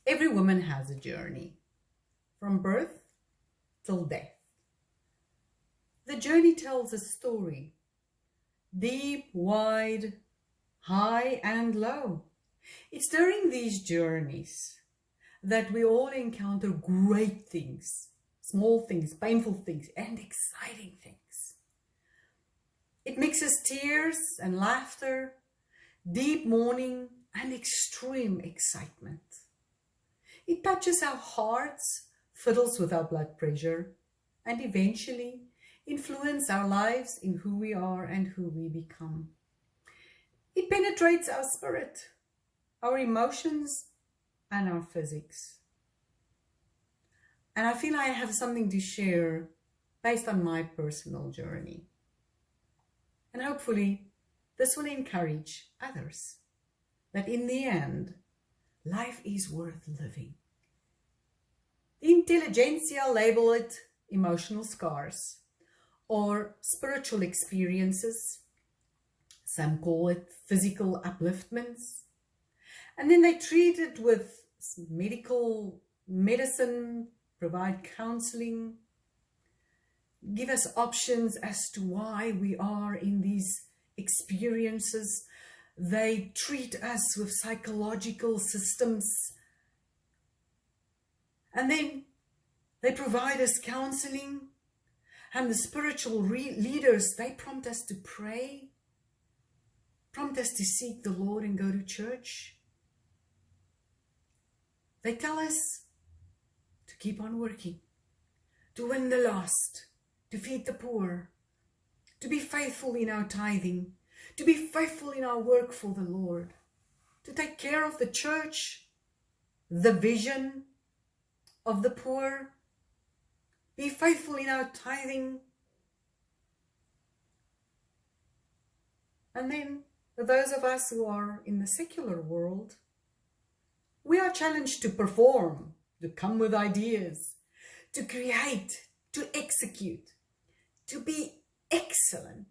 Every woman has a journey, from birth till death. The journey tells a story, deep, wide, high and low. It's during these journeys that we all encounter great things, small things, painful things, and exciting things. It mixes tears and laughter, deep mourning and extreme excitement. It touches our hearts, fiddles with our blood pressure, and eventually influences our lives in who we are and who we become. It penetrates our spirit, our emotions, and our physics. And I feel I have something to share based on my personal journey. And hopefully this will encourage others that in the end, life is worth living. The intelligentsia label it emotional scars or spiritual experiences. Some call it physical upliftments. And then they treat it with medicine, provide counseling, give us options as to why we are in these experiences. They treat us with psychological systems. And then they provide us counseling. And the spiritual leaders, they prompt us to pray, prompt us to seek the Lord and go to church. They tell us to keep on working, to win the lost, to feed the poor, to be faithful in our tithing, to be faithful in our work for the Lord, to take care of the church, the vision of the poor, be faithful in our tithing. And then for those of us who are in the secular world, we are challenged to perform, to come with ideas, to create, to execute, to be excellent,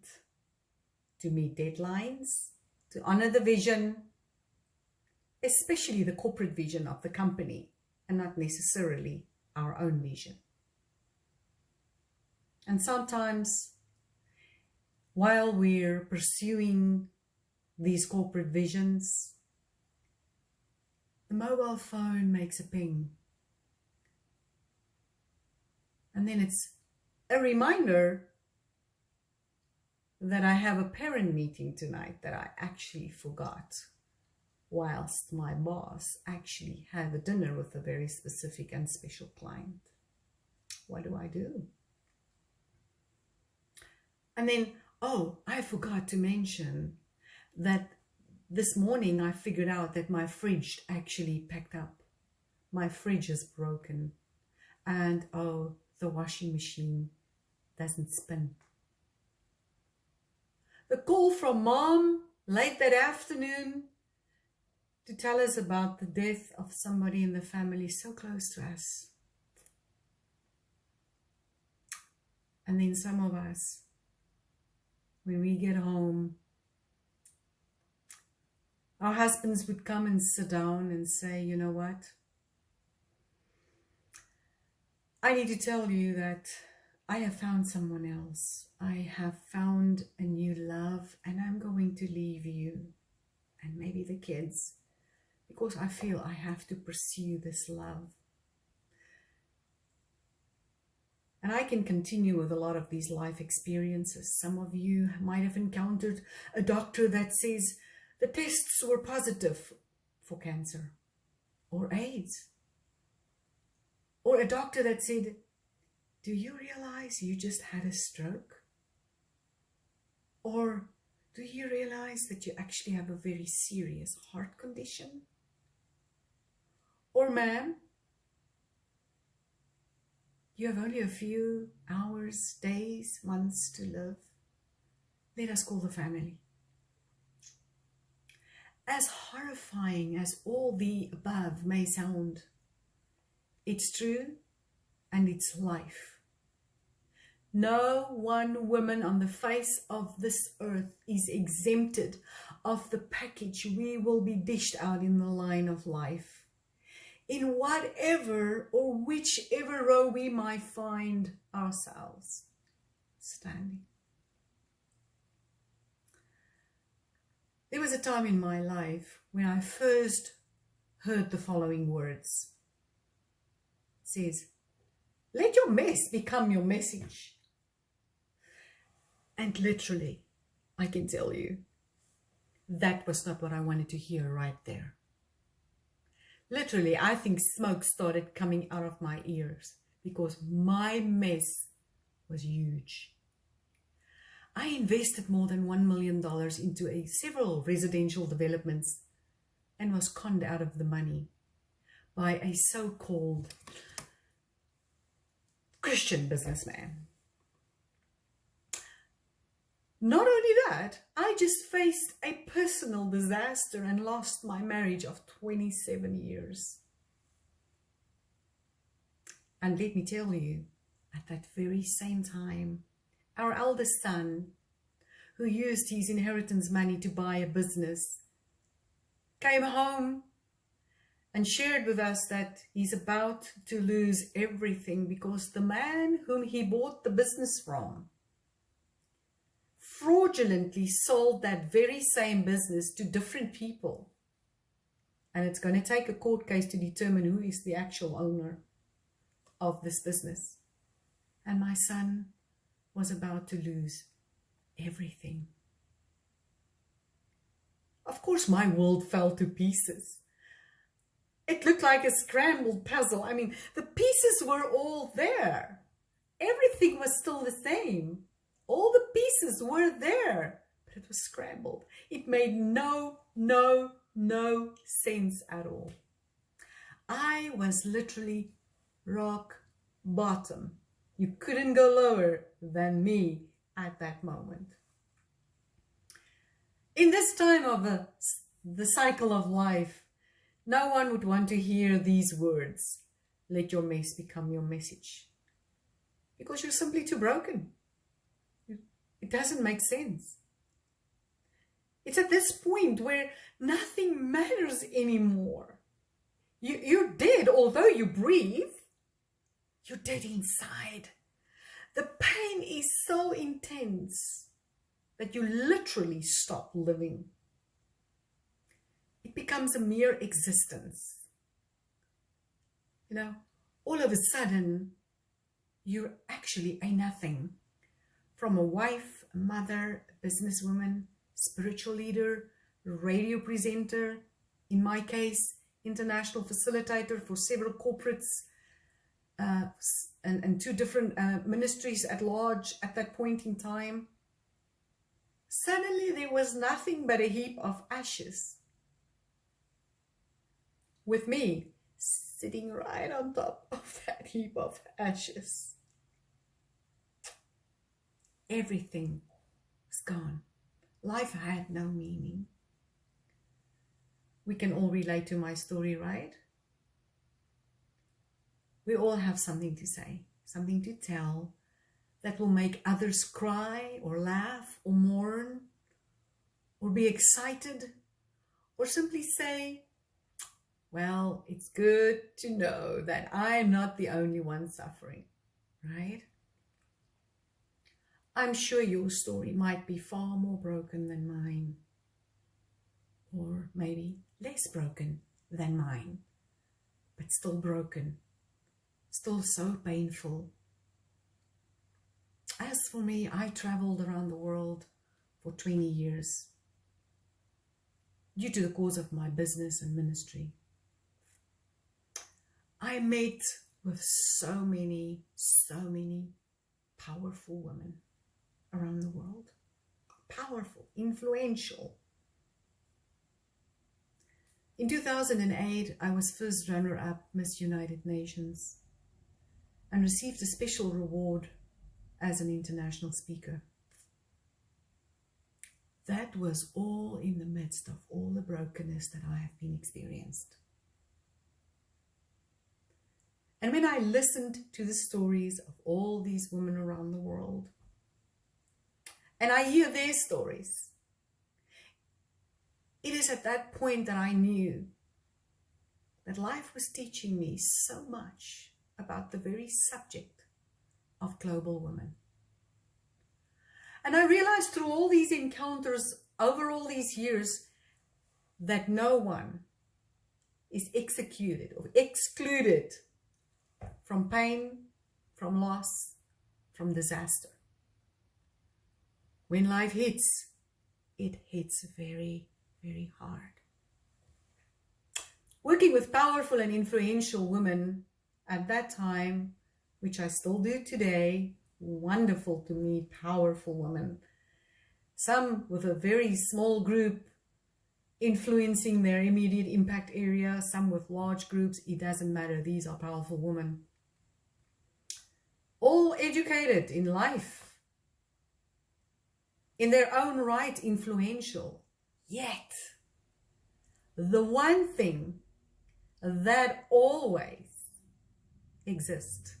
to meet deadlines, to honor the vision, especially the corporate vision of the company, and not necessarily our own vision. And sometimes, while we're pursuing these corporate visions, the mobile phone makes a ping. And then it's a reminder that I have a parent meeting tonight that I actually forgot, whilst my boss actually had a dinner with a very specific and special client. What do I do? And then, I forgot to mention that this morning I figured out that my fridge actually packed up. My fridge is broken. And the washing machine doesn't spin. The call from mom late that afternoon to tell us about the death of somebody in the family so close to us. And then some of us, when we get home, our husbands would come and sit down and say, you know what? I need to tell you that I have found someone else. I have found a new love and I'm going to leave you and maybe the kids because I feel I have to pursue this love. And I can continue with a lot of these life experiences. Some of you might have encountered a doctor that says the tests were positive for cancer or AIDS. Or a doctor that said, do you realize you just had a stroke? Or do you realize that you actually have a very serious heart condition? Or ma'am, you have only a few hours, days, months to live. Let us call the family. As horrifying as all the above may sound, it's true and it's life. No one woman on the face of this earth is exempted of the package we will be dished out in the line of life. in whatever or whichever row we might find ourselves standing. There was a time in my life when I first heard the following words. It says, let your mess become your message. And literally, I can tell you, that was not what I wanted to hear right there. Literally, I think smoke started coming out of my ears because my mess was huge. I invested more than $1 million into several residential developments and was conned out of the money by a so-called Christian businessman. Not only that, I just faced a personal disaster and lost my marriage of 27 years. And let me tell you, at that very same time, our eldest son, who used his inheritance money to buy a business, came home and shared with us that he's about to lose everything because the man whom he bought the business from fraudulently sold that very same business to different people. And it's going to take a court case to determine who is the actual owner of this business. And my son was about to lose everything. Of course, my world fell to pieces. It looked like a scrambled puzzle. I mean, the pieces were all there. Everything was still the same. All the pieces were there, but it was scrambled. It made no sense at all. I was literally rock bottom. You couldn't go lower than me at that moment. In this time of the cycle of life, no one would want to hear these words, let your mess become your message, because you're simply too broken. It doesn't make sense. It's at this point where nothing matters anymore. You're dead, although you breathe. You're dead inside. The pain is so intense that you literally stop living. It becomes a mere existence. You know, all of a sudden, you're actually a nothing. From a wife, a mother, a businesswoman, spiritual leader, radio presenter, in my case, international facilitator for several corporates, and two different ministries at large at that point in time. Suddenly there was nothing but a heap of ashes, with me sitting right on top of that heap of ashes. Everything was gone. Life had no meaning. We can all relate to my story, right? We all have something to say, something to tell that will make others cry or laugh or mourn or be excited or simply say, well, it's good to know that I'm not the only one suffering, right? I'm sure your story might be far more broken than mine, or maybe less broken than mine, but still broken, still so painful. As for me, I traveled around the world for 20 years due to the cause of my business and ministry. I met with so many powerful women around the world. Powerful, influential. In 2008, I was first runner-up Miss United Nations and received a special reward as an international speaker. That was all in the midst of all the brokenness that I have been experienced. And when I listened to the stories of all these women around the world, and I hear their stories, it is at that point that I knew that life was teaching me so much about the very subject of global women. And I realized through all these encounters over all these years that no one is executed or excluded from pain, from loss, from disaster. When life hits, it hits very, very hard. Working with powerful and influential women at that time, which I still do today, wonderful to meet powerful women. Some with a very small group influencing their immediate impact area, some with large groups, it doesn't matter. These are powerful women. All educated in life, in their own right influential. Yet, the one thing that always exists,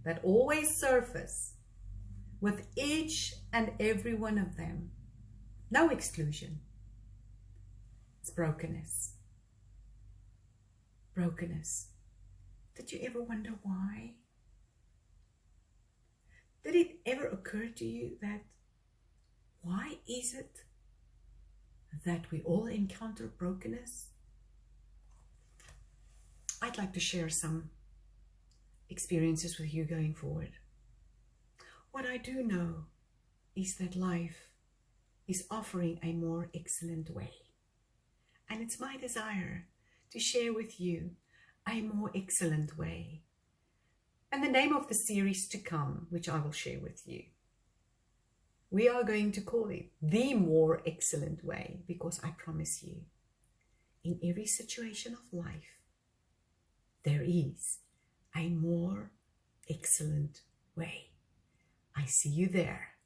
that always surfaces with each and every one of them, no exclusion, it's brokenness. Brokenness. Did you ever wonder why? Did it ever occur to you that why is it that we all encounter brokenness? I'd like to share some experiences with you going forward. What I do know is that life is offering a more excellent way. And it's my desire to share with you a more excellent way. And the name of the series to come, which I will share with you, we are going to call it The More Excellent Way, because I promise you, in every situation of life, there is a more excellent way. I see you there.